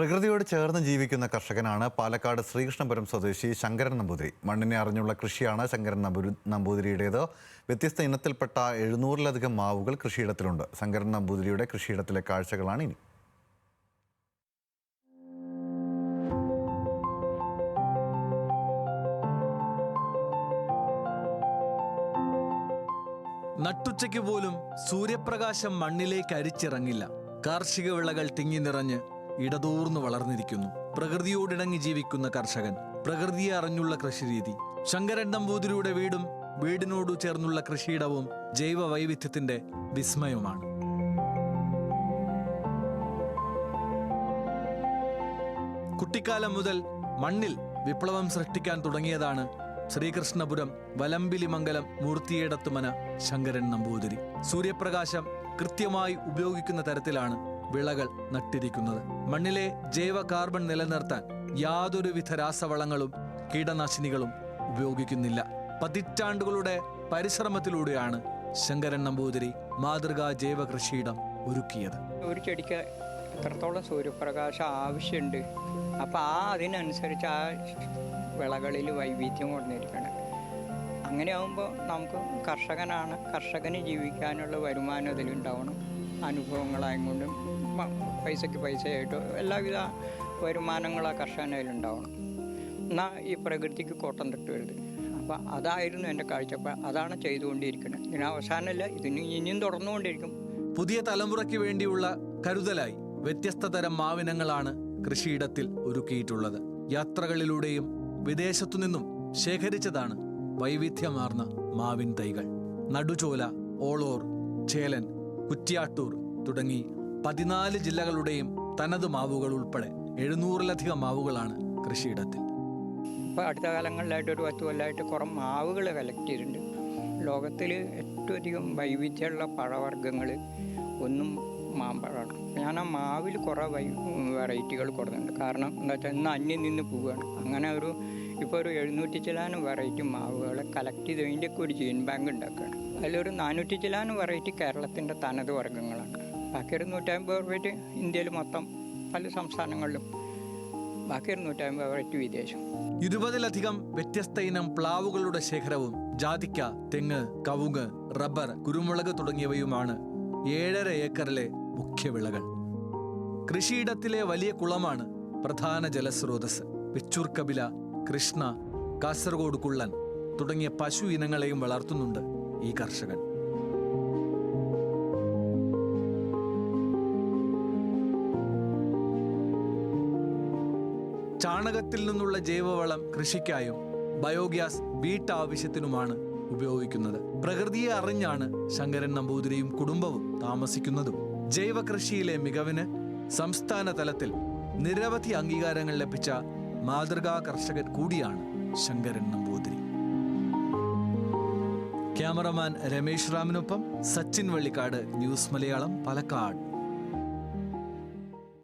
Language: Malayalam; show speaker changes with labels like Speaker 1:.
Speaker 1: പ്രകൃതിയോട് ചേർന്ന് ജീവിക്കുന്ന കർഷകനാണ് പാലക്കാട് ശ്രീകൃഷ്ണപുരം സ്വദേശി ശങ്കരൻ നമ്പൂതിരി. മണ്ണിനെ അറിഞ്ഞുള്ള കൃഷിയാണ് ശങ്കരൻ നമ്പൂതിരിയുടേത്. വ്യത്യസ്ത ഇനത്തിൽപ്പെട്ട 700-ലധികം മാവുകൾ കൃഷിയിടത്തിലുണ്ട്. ശങ്കരൻ നമ്പൂതിരിയുടെ കൃഷിയിടത്തിലെ കാഴ്ചകളാണ് ഇനി.
Speaker 2: നട്ടുച്ചയ്ക്ക് പോലും സൂര്യപ്രകാശം മണ്ണിലേക്ക് അരിച്ചിറങ്ങില്ല. കാർഷിക വിളകൾ തിങ്ങി നിറഞ്ഞ് ഇടതൂർന്നു വളർന്നിരിക്കുന്നു. പ്രകൃതിയോടിണങ്ങി ജീവിക്കുന്ന കർഷകൻ, പ്രകൃതിയെ അറിഞ്ഞുള്ള കൃഷിരീതി. ശങ്കരൻ നമ്പൂതിരിയുടെ വീടും വീടിനോടു ചേർന്നുള്ള കൃഷിയിടവും ജൈവ വൈവിധ്യത്തിന്റെ വിസ്മയമാണ്. കുട്ടിക്കാലം മുതൽ മണ്ണിൽ വിപ്ലവം സൃഷ്ടിക്കാൻ തുടങ്ങിയതാണ് ശ്രീകൃഷ്ണപുരം വലമ്പിലിമംഗലം മൂർത്തിയേടത്തുമന ശങ്കരൻ നമ്പൂതിരി. സൂര്യപ്രകാശം കൃത്യമായി ഉപയോഗിക്കുന്ന തരത്തിലാണ് വിളകൾ നട്ടിരിക്കുന്നത്. മണ്ണിലെ ജൈവ കാർബൺ നിലനിർത്താൻ യാതൊരുവിധ രാസവളങ്ങളും കീടനാശിനികളും ഉപയോഗിക്കുന്നില്ല. പതിറ്റാണ്ടുകളുടെ പരിശ്രമത്തിലൂടെയാണ് ശങ്കരൻ നമ്പൂതിരി മാതൃകാ ജൈവ കൃഷിയിടം ഒരുക്കിയത്.
Speaker 3: ഒരു ചെടിക്ക് എത്രത്തോളം സൂര്യപ്രകാശം ആവശ്യമുണ്ട്, അപ്പോൾ അതിനനുസരിച്ച് ആ വിളകളിൽ വൈവിധ്യം കൊണ്ടിരിക്കണം. അങ്ങനെയാകുമ്പോൾ നമുക്ക് കർഷകന് ജീവിക്കാനുള്ള വരുമാനം ഇതിലുണ്ടാവണം. അനുഭവങ്ങളായും കൊണ്ടും പൈസയ്ക്ക് പൈസയായിട്ടോ എല്ലാവിധ വരുമാനങ്ങളും ആ കർഷകനതിലുണ്ടാവണം. എന്നാൽ ഈ പ്രകൃതിക്ക് കോട്ടം തട്ടുവരുത്. അപ്പോൾ അതായിരുന്നു എൻ്റെ കാഴ്ചപ്പാട്. അതാണ് ചെയ്തുകൊണ്ടിരിക്കുന്നത്. ഇതിന് അവസാനമല്ല, ഇതിന് ഇനിയും തുടർന്നുകൊണ്ടിരിക്കും.
Speaker 2: പുതിയ തലമുറയ്ക്ക് വേണ്ടിയുള്ള കരുതലായി വ്യത്യസ്ത തരം മാവിനങ്ങളാണ് കൃഷിയിടത്തിൽ ഒരുക്കിയിട്ടുള്ളത്. യാത്രകളിലൂടെയും വിദേശത്തുനിന്നും ശേഖരിച്ചതാണ് വൈവിധ്യമാർന്ന മാവിൻ തൈകൾ. നടുചോല, ഓളോർ, ചേലൻ, കുറ്റ്യാട്ടൂർ തുടങ്ങി 14 ജില്ലകളുടെയും തനത് മാവുകൾ ഉൾപ്പെടെ 700-ലധികം മാവുകളാണ് കൃഷിയിടത്തിൽ.
Speaker 3: ഇപ്പോൾ അടുത്ത കാലങ്ങളിലായിട്ട് ഒരു 10 കൊല്ലമായിട്ട് കുറേ മാവുകൾ കളക്ട് ചെയ്തിട്ടുണ്ട്. ലോകത്തിൽ ഏറ്റവും അധികം വൈവിധ്യമുള്ള പഴവർഗ്ഗങ്ങൾ ഒന്നും മാമ്പഴമാണ്. ഞാൻ ആ മാവിൽ കുറേ വെറൈറ്റികൾ കൊടുക്കുന്നുണ്ട്. കാരണം എന്താ വെച്ചാൽ ഇന്ന് അന്യം നിന്ന് പോവുകയാണ്. അങ്ങനെ ഇപ്പോൾ ഒരു 700 ചില്ലാനും വെറൈറ്റി മാവുകളെ കളക്ട് ചെയ്ത് അതിൻ്റെയൊക്കെ ഒരു ജീൻ ബാങ്ക് ഉണ്ടാക്കുകയാണ്. അതിലൊരു 400 ചില്ലാനും വെറൈറ്റി കേരളത്തിൻ്റെ തനത് വർഗ്ഗങ്ങളാണ്. ബാക്കി ഒരു 150 വെറൈറ്റി ഇന്ത്യയിൽ മൊത്തം പല സംസ്ഥാനങ്ങളിലും, ബാക്കി ഒരു 150 വെറൈറ്റി വിദേശം.
Speaker 2: 20-ലധികം വ്യത്യസ്ത ഇനം പ്ലാവുകളുടെ ശേഖരവും ജാതിക്ക, തെങ്ങ്, കവുങ്ങ്, റബ്ബർ, കുരുമുളക് തുടങ്ങിയവയുമാണ് 7.5 ഏക്കറിലെ മുഖ്യവിളകൾ. കൃഷിയിടത്തിലെ വലിയ കുളമാണ് പ്രധാന ജലസ്രോതസ്. വെച്ചൂർ കപില, കൃഷ്ണ, കാസർഗോഡ് കുള്ളൻ തുടങ്ങിയ പശു ഇനങ്ങളെയും വളർത്തുന്നുണ്ട് ഈ കർഷകൻ. ചാണകത്തിൽ നിന്നുള്ള ജൈവവളം കൃഷിക്കായും ബയോഗ്യാസ് വീട്ടാവശ്യത്തിനുമാണ് ഉപയോഗിക്കുന്നത്. പ്രകൃതിയെ അറിഞ്ഞാണ് ശങ്കരൻ നമ്പൂതിരിയും കുടുംബവും താമസിക്കുന്നതും. ജൈവ കൃഷിയിലെ മികവിന് സംസ്ഥാന തലത്തിൽ നിരവധി അംഗീകാരങ്ങൾ ലഭിച്ച മാതൃകാ കർഷകൻ കൂടിയാണ് ശങ്കരൻ നമ്പൂതിരി. ക്യാമറമാൻ രമേശ് റാമിനൊപ്പം സച്ചിൻ വള്ളിക്കാട്, ന്യൂസ് മലയാളം, പാലക്കാട്.